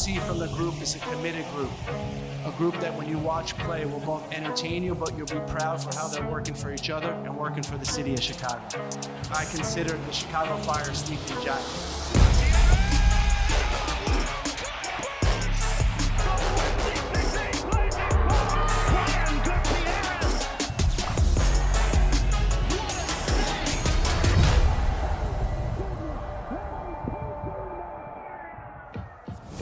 see from the group is a committed group. A group that when you watch play will both entertain you, but you'll be proud for how they're working for each other and working for the city of Chicago. I consider the Chicago Fire sleeping giants.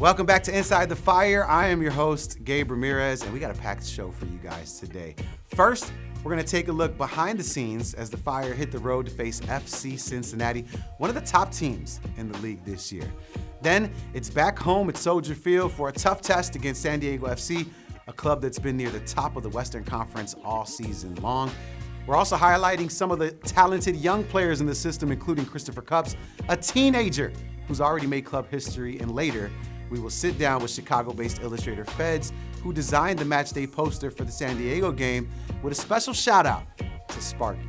Welcome back to Inside the Fire. I am your host, Gabe Ramirez, and we got a packed show for you guys today. First, we're going to take a look behind the scenes as the Fire hit the road to face FC Cincinnati, one of the top teams in the league this year. Then, it's back home at Soldier Field for a tough test against San Diego FC, a club that's been near the top of the Western Conference all season long. We're also highlighting some of the talented young players in the system, including Christopher Cupps, a teenager who's already made club history, and later, we will sit down with Chicago-based illustrator Feds, who designed the matchday poster for the San Diego game, with a special shout out to Sparky.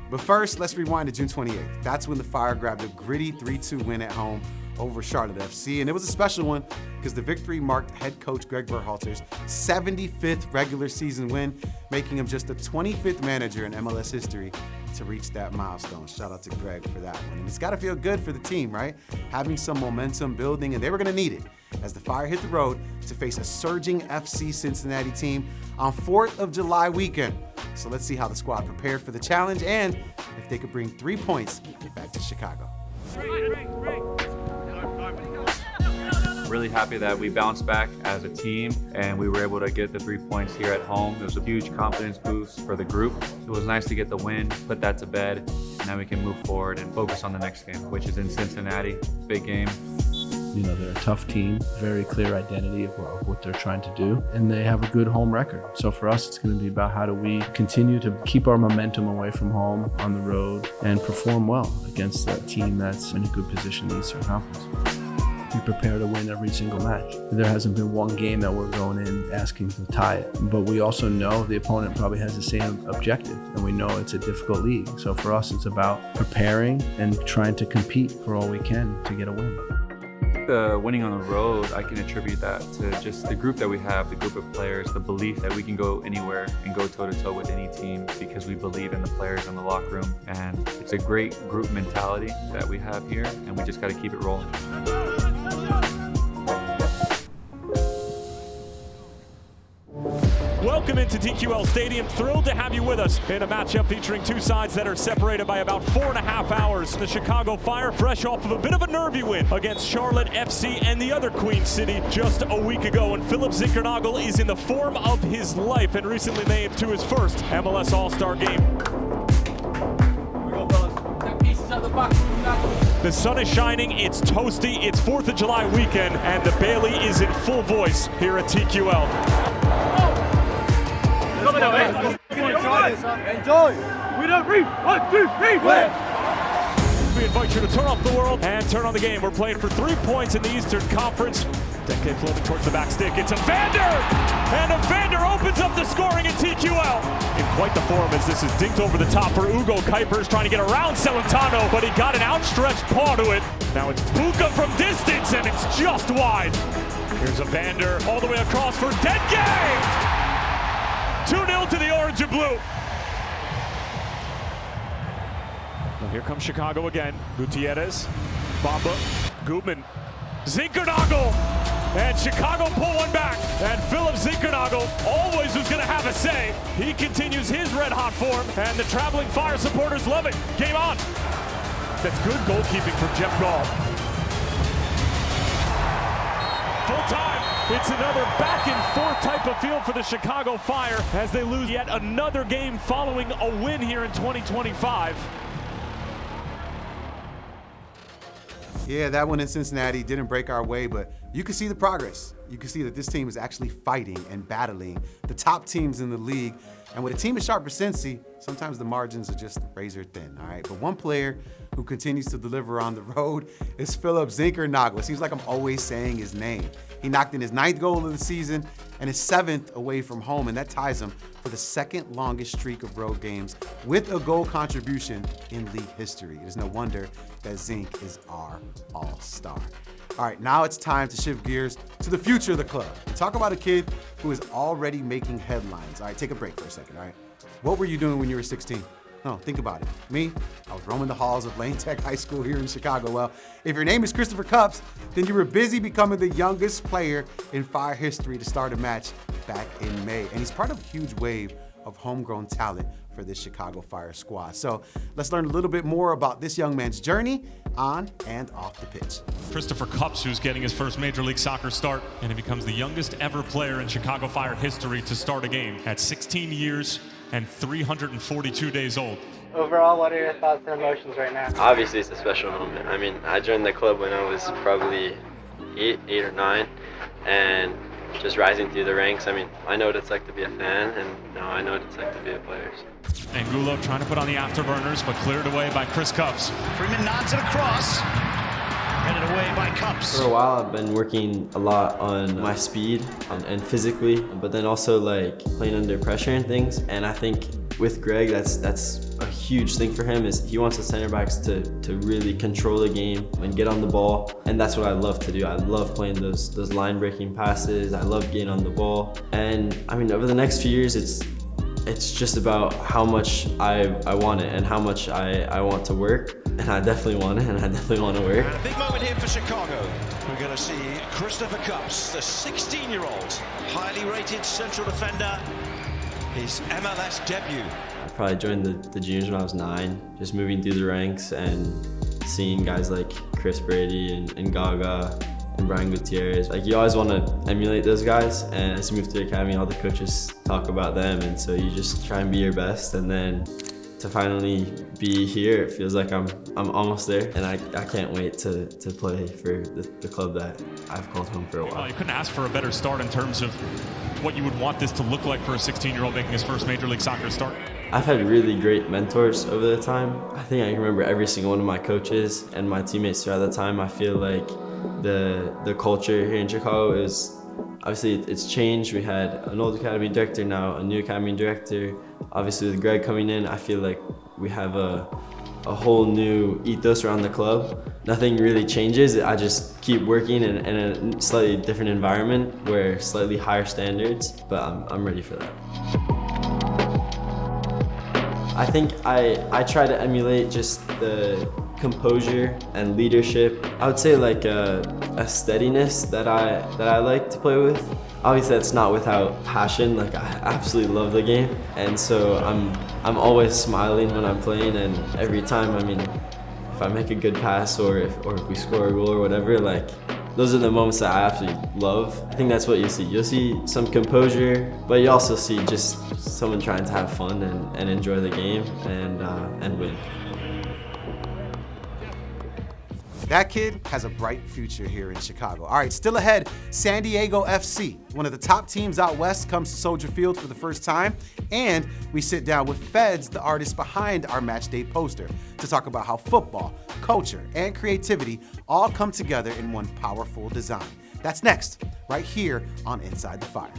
But first, let's rewind to June 28th. That's when the Fire grabbed a gritty 3-2 win at home over Charlotte FC. And it was a special one because the victory marked head coach Greg Berhalter's 75th regular season win, making him just the 25th manager in MLS history to reach that milestone. Shout out to Greg for that one. And it's got to feel good for the team, right? Having some momentum building, and they were going to need it as the Fire hit the road to face a surging FC Cincinnati team on 4th of July weekend. So let's see how the squad prepared for the challenge and if they could bring 3 points back to Chicago. Really happy that we bounced back as a team and we were able to get the 3 points here at home. It was a huge confidence boost for the group. It was nice to get the win, put that to bed, and now we can move forward and focus on the next game, which is in Cincinnati. Big game. You know, they're a tough team, very clear identity of what they're trying to do, and they have a good home record. So for us, it's going to be about how do we continue to keep our momentum away from home on the road and perform well against a team that's in a good position in the Eastern Conference. We prepare to win every single match. There hasn't been one game that we're going in asking to tie it, but we also know the opponent probably has the same objective, and we know it's a difficult league. So for us, it's about preparing and trying to compete for all we can to get a win. The winning on the road, I can attribute that to just the group that we have, the group of players, the belief that we can go anywhere and go toe-to-toe with any team because we believe in the players in the locker room. And it's a great group mentality that we have here, and we just got to keep it rolling. Welcome into TQL Stadium. Thrilled to have you with us in a matchup featuring two sides that are separated by about 4.5 hours. The Chicago Fire, fresh off of a bit of a nervy win against Charlotte FC and the other Queen City just a week ago. And Philip Zinkernagel is in the form of his life and recently made to his first MLS All-Star game. Here we go, fellas. 10 pieces out the box. The sun is shining, it's toasty, it's 4th of July weekend, and the Bailey is in full voice here at TQL. Enjoy. We don't read. 1, 2, 3, win. We invite you to turn off the world and turn on the game. We're playing for 3 points in the Eastern Conference. Decade floating towards the back stick. It's Evander! And Evander opens up the scoring at TQL. In quite the form as this is dinked over the top for Ugo Kuipers trying to get around Celentano, but he got an outstretched paw to it. Now it's Buka from distance and it's just wide. Here's Evander all the way across for Dengue! 2-0 to the orange and blue. Well, here comes Chicago again. Gutierrez, Bamba, Gutman, Zinkernagel, and Chicago pull one back. And Philip Zinkernagel always was going to have a say. He continues his red-hot form, and the traveling Fire supporters love it. Game on. That's good goalkeeping from Jeff Gall. Full time. It's another back-and-forth type of field for the Chicago Fire as they lose yet another game following a win here in 2025. Yeah, that one in Cincinnati didn't break our way, but you can see the progress. You can see that this team is actually fighting and battling the top teams in the league. And with a team as sharp as Cincy, sometimes the margins are just razor thin, all right? But one player who continues to deliver on the road is Philip Zinkernagel. It seems like I'm always saying his name. He knocked in his 9th goal of the season and his 7th away from home, and that ties him for the 2nd longest streak of road games with a goal contribution in league history. It is no wonder that Zink is our all-star. All right, now it's time to shift gears to the future of the club and talk about a kid who is already making headlines. All right, take a break for a second, all right? What were you doing when you were 16? No, think about it. Me, I was roaming the halls of Lane Tech High School here in Chicago. Well, if your name is Christopher Cups, then you were busy becoming the youngest player in Fire history to start a match back in May. And he's part of a huge wave of homegrown talent for this Chicago Fire squad. So let's learn a little bit more about this young man's journey on and off the pitch. Christopher Cups, who's getting his first Major League Soccer start, and he becomes the youngest ever player in Chicago Fire history to start a game at 16 years and 342 days old. Overall, what are your thoughts and emotions right now? Obviously, it's a special moment. I mean, I joined the club when I was probably eight or nine, and just rising through the ranks. I mean, I know what it's like to be a fan, and now I know what it's like to be a player. Angulo trying to put on the afterburners, but cleared away by Chris Cups. Freeman nods it across. Headed away by Cups. For a while, I've been working a lot on my speed and physically, but then also like playing under pressure and things. And I think with Greg, that's a huge thing for him, is he wants the center backs to really control the game and get on the ball. And that's what I love to do. I love playing those line breaking passes. I love getting on the ball. And I mean, over the next few years, it's just about how much I want it and how much I want to work. And I definitely want it, and I definitely want to work. And a big moment here for Chicago. We're going to see Christopher Cups, the 16-year-old, highly rated central defender, his MLS debut. I probably joined the juniors when I was 9, just moving through the ranks and seeing guys like Chris Brady and Gaga and Brian Gutierrez. Like, you always want to emulate those guys, and as you move through the academy, all the coaches talk about them, and so you just try and be your best. And then to finally be here, it feels like I'm almost there, and I can't wait to play for the club that I've called home for a while. Well, you couldn't ask for a better start in terms of what you would want this to look like for a 16-year-old making his first Major League Soccer start. I've had really great mentors over the time. I think I can remember every single one of my coaches and my teammates throughout the time. I feel like the culture here in Chicago is, obviously it's changed. We had an old academy director, now a new academy director. Obviously with Greg coming in, I feel like we have a whole new ethos around the club. Nothing really changes. I just keep working in a slightly different environment where slightly higher standards, but I'm ready for that. I think I try to emulate just the composure and leadership. I would say like a steadiness that I like to play with. Obviously that's not without passion. Like, I absolutely love the game, and so I'm always smiling when I'm playing, and every time, I mean, if I make a good pass or if we score a goal or whatever, like, those are the moments that I absolutely love. I think that's what you see. You'll see some composure, but you also see just someone trying to have fun and enjoy the game and win. That kid has a bright future here in Chicago. All right, still ahead, San Diego FC, one of the top teams out west, comes to Soldier Field for the first time, and we sit down with Feds, the artist behind our match day poster, to talk about how football, culture, and creativity all come together in one powerful design. That's next, right here on Inside the Fire.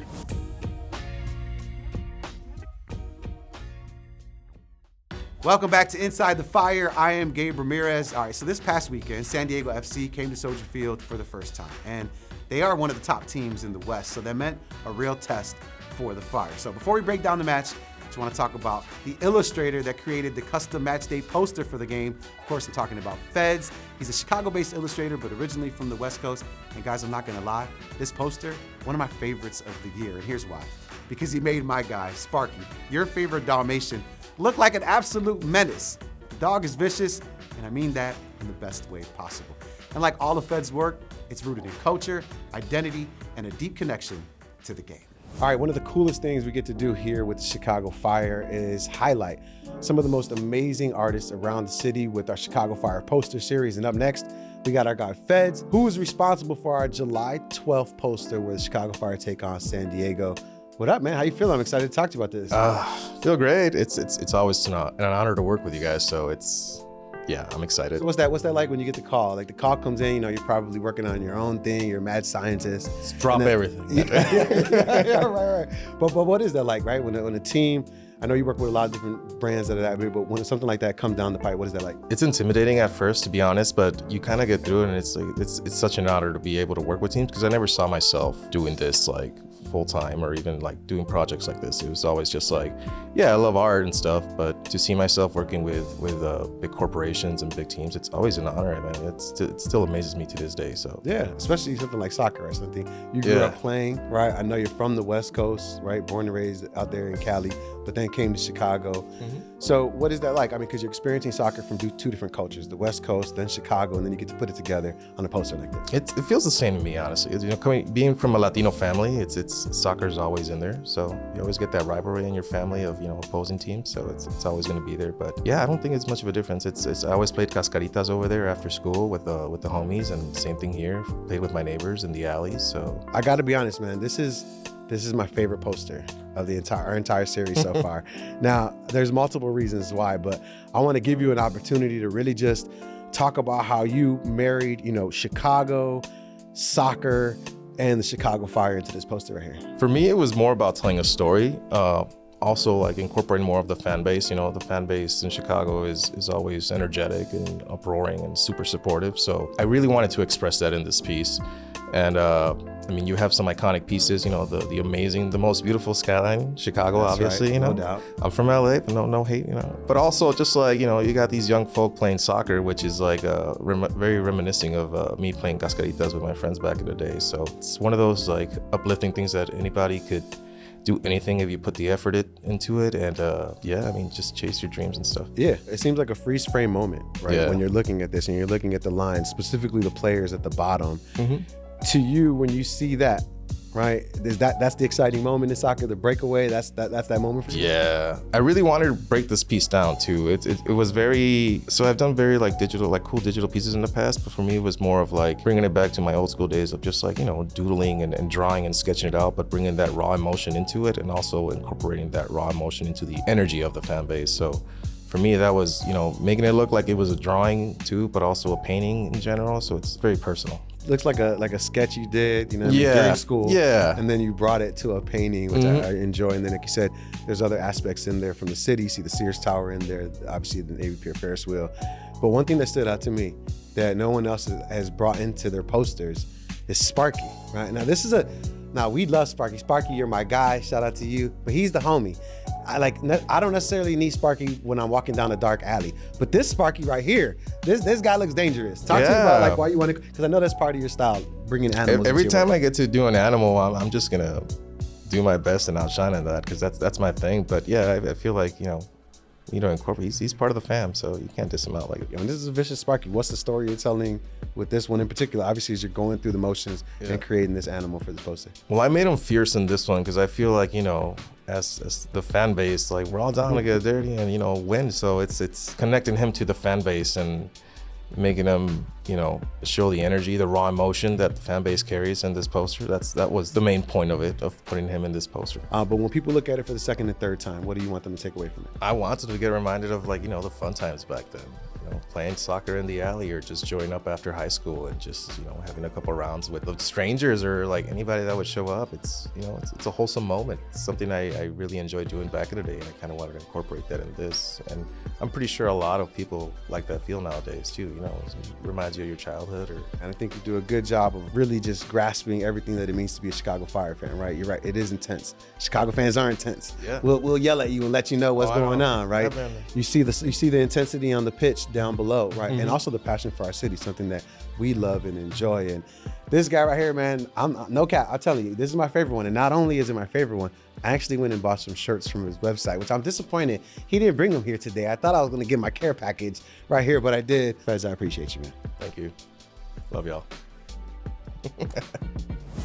Welcome back to Inside the Fire. I am Gabe Ramirez. All right, so this past weekend, San Diego FC came to Soldier Field for the first time, and they are one of the top teams in the West, so that meant a real test for the Fire. So before we break down the match, I just want to talk about the illustrator that created the custom match day poster for the game. Of course, I'm talking about Feds. He's a Chicago-based illustrator, but originally from the West Coast. And guys, I'm not gonna lie, this poster, one of my favorites of the year, and here's why. Because he made my guy, Sparky, your favorite Dalmatian, look like an absolute menace. The dog is vicious, and I mean that in the best way possible. And like all of Fed's work, it's rooted in culture, identity, and a deep connection to the game. All right, one of the coolest things we get to do here with the Chicago Fire is highlight some of the most amazing artists around the city with our Chicago Fire poster series. And up next, we got our guy Feds, who is responsible for our July 12th poster where the Chicago Fire take on San Diego. What up, man? How you feeling? I'm excited to talk to you about this. Feel great. It's always an honor to work with you guys. So yeah, I'm excited. So what's that like when you get the call? Like the call comes in, you're probably working on your own thing. You're a mad scientist. Just drop everything. Yeah, right. But what is that like, right? When a team I know you work with a lot of different brands that are that big, but when something like that comes down the pipe, what is that like? It's intimidating at first, to be honest, but you kind of get through it, and it's like it's such an honor to be able to work with teams, because I never saw myself doing this like full time or even like doing projects like this. It was always just like, yeah, I love art and stuff, but to see myself working with big corporations and big teams, it's always an honor. I mean, it still amazes me to this day. So yeah, especially something like soccer or something. You grew up playing, right? I know you're from the West Coast, right? Born and raised out there in Cali, but then came to Chicago. So what is that like? I mean, because you're experiencing soccer from two different cultures, the West Coast, then Chicago, and then you get to put it together on a poster like this. It feels the same to me, honestly. You know, being from a Latino family, it's soccer's always in there. So you always get that rivalry in your family of, you know, opposing teams. So it's always going to be there. But yeah, I don't think it's much of a difference. I always played cascaritas over there after school with the homies, and same thing here. Played with my neighbors in the alleys. So I got to be honest, man. This is my favorite poster of our entire series so far. Now, there's multiple reasons why, but I want to give you an opportunity to really just talk about how you married, you know, Chicago, soccer, and the Chicago Fire into this poster right here. For me, it was more about telling a story. Also, like incorporating more of the fan base. You know, the fan base in Chicago is always energetic and uproaring and super supportive. So I really wanted to express that in this piece. And I mean, you have some iconic pieces, you know, the most beautiful skyline, Chicago, That's obviously, right, you know. no doubt. I'm from LA, but no hate, you know. But also just like, you know, you got these young folk playing soccer, which is like very reminiscing of me playing cascaritas with my friends back in the day. So it's one of those like uplifting things that anybody could do anything if you put the effort into it. And yeah, I mean, just chase your dreams and stuff. Yeah, it seems like a freeze frame moment, right? Yeah. When you're looking at this and you're looking at the lines, specifically the players at the bottom. To you, when you see that, right? That's the exciting moment in soccer, the breakaway. That's that moment for you. Yeah, I really wanted to break this piece down too. It was very, so I've done very like cool digital pieces in the past, but for me it was more of like bringing it back to my old school days of just like, you know, doodling and drawing and sketching it out, but bringing that raw emotion into it and also incorporating that raw emotion into the energy of the fan base. So for me, that was, you know, making it look like it was a drawing too, but also a painting in general. So it's very personal. Looks like a sketch you did, you know, Yeah. during school. Yeah. And then you brought it to a painting, which I enjoy. And then, like you said, there's other aspects in there from the city. You see the Sears Tower in there, obviously the Navy Pier Ferris wheel. But one thing that stood out to me that no one else has brought into their posters is Sparky, right? Now we love Sparky. Sparky, you're my guy. Shout out to you. But he's the homie. I don't necessarily need Sparky when I'm walking down a dark alley, but this Sparky right here, this guy looks dangerous. Talk to me about like why you want to, because I know that's part of your style, bringing animals. Every time I get to do an animal, I'm just gonna do my best and outshine in that, because that's my thing. But yeah, I feel like, you know, incorporate. He's part of the fam, so you can't diss him out like. And this is a vicious Sparky. What's the story you're telling with this one in particular? Obviously, as you're going through the motions and creating this animal for this poster. Well, I made him fierce in this one because I feel like, you know, as the fan base, like we're all down to get dirty and, you know, win. So it's connecting him to the fan base and making him, you know, show the energy, the raw emotion that the fan base carries in this poster. That was the main point of it, of putting him in this poster. But when people look at it for the second and third time, what do you want them to take away from it? I wanted to get reminded of, like, you know, the fun times back then. You know, playing soccer in the alley or just joining up after high school and just, you know, having a couple rounds with strangers or like anybody that would show up. It's, you know, it's a wholesome moment. It's something I really enjoyed doing back in the day, and I kind of wanted to incorporate that in this. And I'm pretty sure a lot of people like that feel nowadays too. You know, it reminds you of your childhood. And I think you do a good job of really just grasping everything that it means to be a Chicago Fire fan, right? You're right. It is intense. Chicago fans are intense. Yeah. We'll yell at you and let you know what's going on, right? Yeah, you see the intensity on the pitch down below, right? And also the passion for our city, something that we love and enjoy. And this guy right here, man, I'm no cap. I'm telling you, this is my favorite one. And not only is it my favorite one, I actually went and bought some shirts from his website, which I'm disappointed he didn't bring them here today. I thought I was going to get my care package right here, but I did. Fez, I appreciate you, man. Thank you. Love y'all.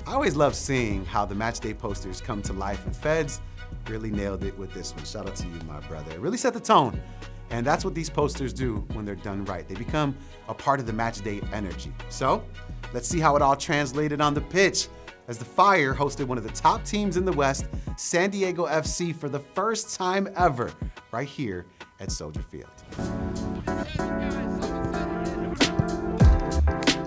I always love seeing how the match day posters come to life, and Feds really nailed it with this one. Shout out to you, my brother. It really set the tone. And that's what these posters do when they're done right. They become a part of the match day energy. So let's see how it all translated on the pitch as the Fire hosted one of the top teams in the West, San Diego FC, for the first time ever, right here at Soldier Field.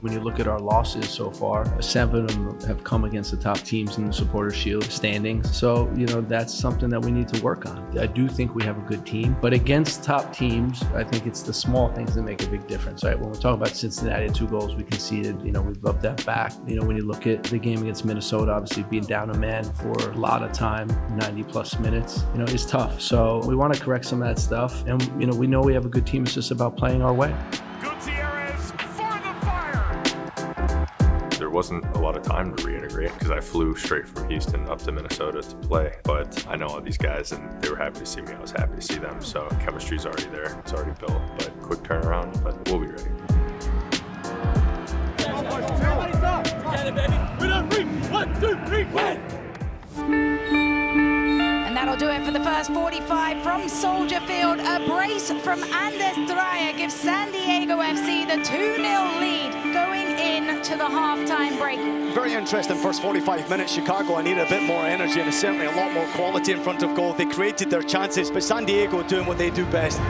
When you look at our losses so far, 7 of them have come against the top teams in the Supporters Shield standings. So, that's something that we need to work on. I do think we have a good team, but against top teams, I think it's the small things that make a big difference, right? When we're talking about Cincinnati, 2 goals we conceded, we've loved that back. When you look at the game against Minnesota, obviously being down a man for a lot of time, 90 plus minutes, is tough. So we want to correct some of that stuff. And, we know we have a good team. It's just about playing our way. Gutierrez for the Fire. There wasn't a lot of time to reintegrate because I flew straight from Houston up to Minnesota to play. But I know all these guys and they were happy to see me. I was happy to see them. So chemistry's already there. It's already built. But quick turnaround, but we'll be ready. And that'll do it for the first 45 from Soldier Field. A brace from Anders Dreyer gives San Diego FC the 2-0 lead going into the halftime break. Very interesting first 45 minutes. Chicago, I needed a bit more energy and certainly a lot more quality in front of goal. They created their chances, but San Diego doing what they do best.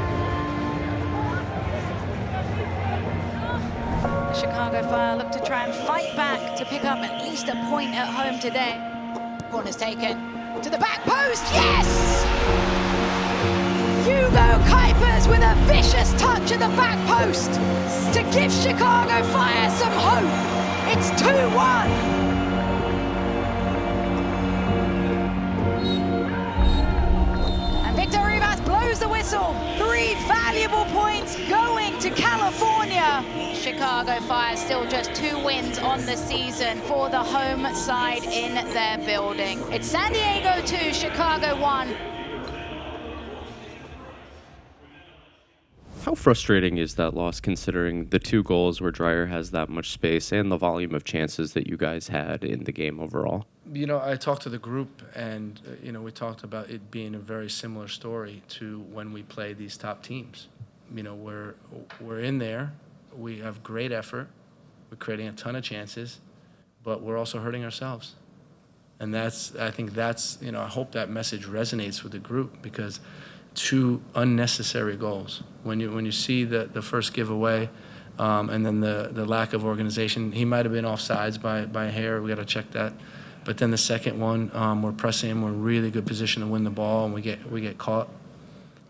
The Chicago Fire look to try and fight back to pick up at least a point at home today. Corner's taken to the back post, yes! Hugo Kuipers with a vicious touch at the back post to give Chicago Fire some hope. It's 2-1. Victor Rivas blows the whistle. 3 valuable points going to California. Chicago Fire still just 2 wins on the season for the home side in their building. It's San Diego 2, Chicago 1. How frustrating is that loss considering the 2 goals where Dreyer has that much space and the volume of chances that you guys had in the game overall? I talked to the group and, we talked about it being a very similar story to when we play these top teams. We're in there, we have great effort, we're creating a ton of chances, but we're also hurting ourselves. And I hope that message resonates with the group because 2 unnecessary goals. When you see the first giveaway and then the lack of organization, he might have been offsides by a hair. We got to check that. But then the second one, we're pressing, we're in a really good position to win the ball, and we get caught.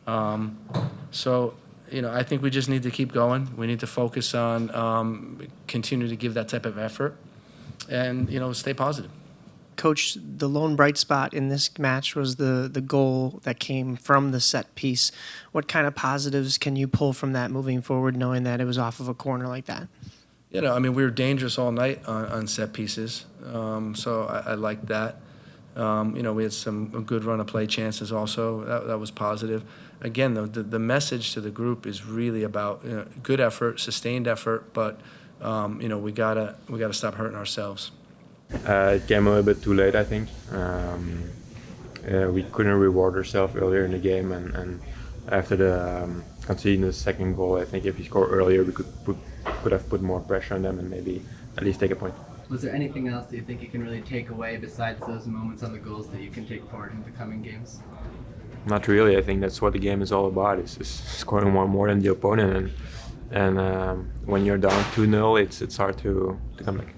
I think we just need to keep going. We need to focus on continue to give that type of effort, and stay positive. Coach, the lone bright spot in this match was the goal that came from the set piece. What kind of positives can you pull from that moving forward, knowing that it was off of a corner like that? We were dangerous all night on set pieces, so I liked that. We had some good run of play chances also. That was positive. Again, the message to the group is really about good effort, sustained effort, but we gotta stop hurting ourselves. It came a little bit too late, I think. We couldn't reward ourselves earlier in the game, and after the conceding the second goal, I think if we scored earlier, we could have put more pressure on them and maybe at least take a point. Was there anything else that you think you can really take away besides those moments on the goals that you can take forward into coming games? Not really. I think that's what the game is all about. It's just scoring one more than the opponent, and when you're down 2-0, it's hard to come back.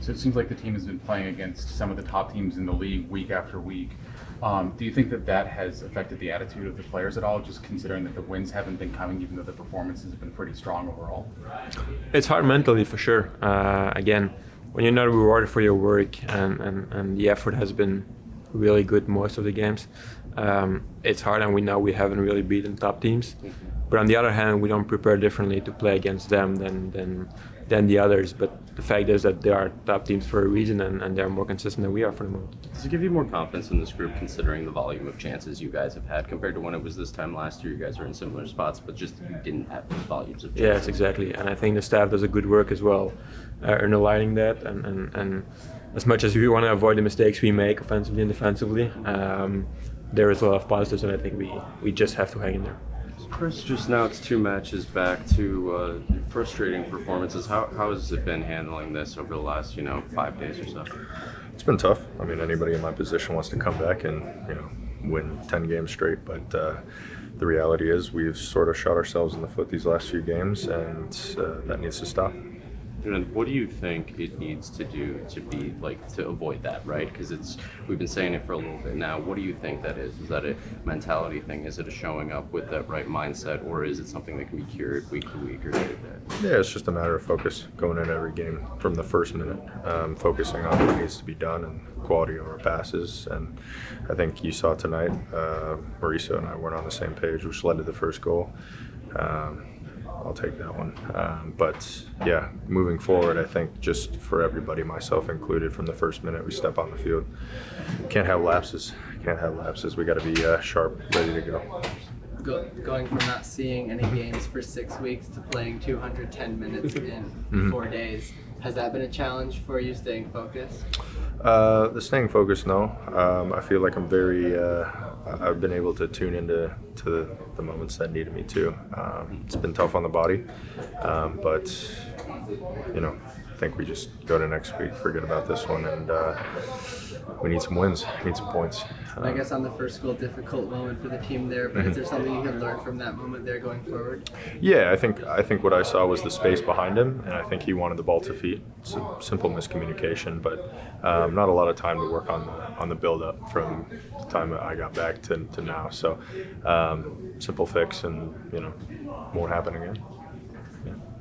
So it seems like the team has been playing against some of the top teams in the league week after week. Do you think that has affected the attitude of the players at all, just considering that the wins haven't been coming, even though the performances have been pretty strong overall? It's hard mentally, for sure. Again, when you're not rewarded for your work and the effort has been really good most of the games, it's hard, and we know we haven't really beaten top teams. But on the other hand, we don't prepare differently to play against them than the others. But the fact is that they are top teams for a reason, and they're more consistent than we are for the moment. Does it give you more confidence in this group, considering the volume of chances you guys have had compared to when it was this time last year? You guys are in similar spots, but just you didn't have those volumes of chances. Yes, exactly. And I think the staff does a good work as well in aligning that. And as much as we want to avoid the mistakes we make offensively and defensively, there is a lot of positives, and I think we just have to hang in there. Chris, just now it's 2 matches back to frustrating performances. How has it been handling this over the last 5 days or so? It's been tough. I mean, anybody in my position wants to come back and win 10 games straight, but the reality is we've sort of shot ourselves in the foot these last few games, and that needs to stop. And what do you think it needs to do to be like to avoid that, right? Because we've been saying it for a little bit now. What do you think that is? Is that a mentality thing? Is it a showing up with that right mindset, or is it something that can be cured week to week or day to day? Yeah, it's just a matter of focus going in every game from the first minute, focusing on what needs to be done and quality of our passes. And I think you saw tonight, Mauricio and I weren't on the same page, which led to the first goal. I'll take that one. But yeah, moving forward, I think just for everybody, myself included, from the first minute we step on the field, can't have lapses. We got to be sharp, ready to go. Going from not seeing any games for 6 weeks to playing 210 minutes in 4 days, has that been a challenge for you, staying focused? The staying focused, no. I feel like I'm very. I've been able to tune into the moments that needed me to. It's been tough on the body, but I think we just go to next week, forget about this one, and we need some wins, need some points. I guess on the first goal, difficult moment for the team there, but is there something you can learn from that moment there going forward? Yeah, I think what I saw was the space behind him, and I think he wanted the ball to feet. It's a simple miscommunication, but not a lot of time to work on the build-up from the time that I got back to now. So simple fix, and won't happen again.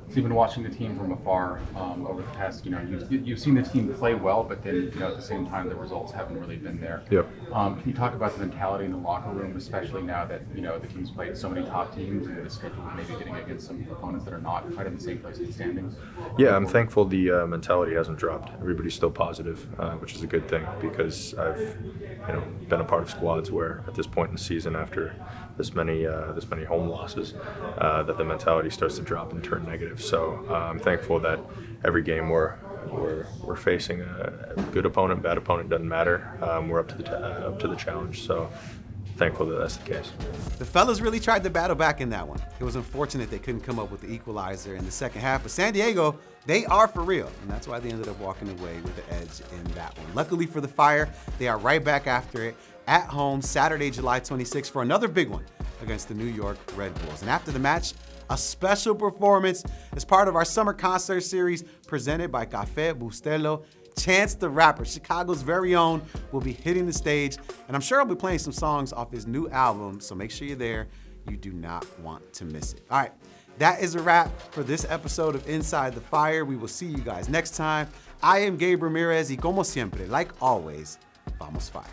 So you've been watching the team from afar over the past, you've seen the team play well, but then, at the same time, the results haven't really been there. Yep. Can you talk about the mentality in the locker room, especially now that, the team's played so many top teams and the schedule maybe getting against some opponents that are not quite in the same place in the standings? Yeah, I'm thankful the mentality hasn't dropped. Everybody's still positive, which is a good thing, because I've, been a part of squads where at this point in the season, after this many home losses, that the mentality starts to drop and turn negative. So I'm thankful that every game we're facing a good opponent, bad opponent, doesn't matter. We're up to the challenge. So thankful that that's the case. The fellas really tried to battle back in that one. It was unfortunate they couldn't come up with the equalizer in the second half, but San Diego, they are for real, and that's why they ended up walking away with the edge in that one. Luckily for the Fire, they are right back after it at home Saturday, July 26th for another big one against the New York Red Bulls. And after the match, a special performance as part of our summer concert series presented by Café Bustelo. Chance the Rapper, Chicago's very own, will be hitting the stage, and I'm sure I'll be playing some songs off his new album, so make sure you're there. You do not want to miss it. All right, that is a wrap for this episode of Inside the Fire. We will see you guys next time. I am Gabe Ramirez, y como siempre, like always, vamos Fire.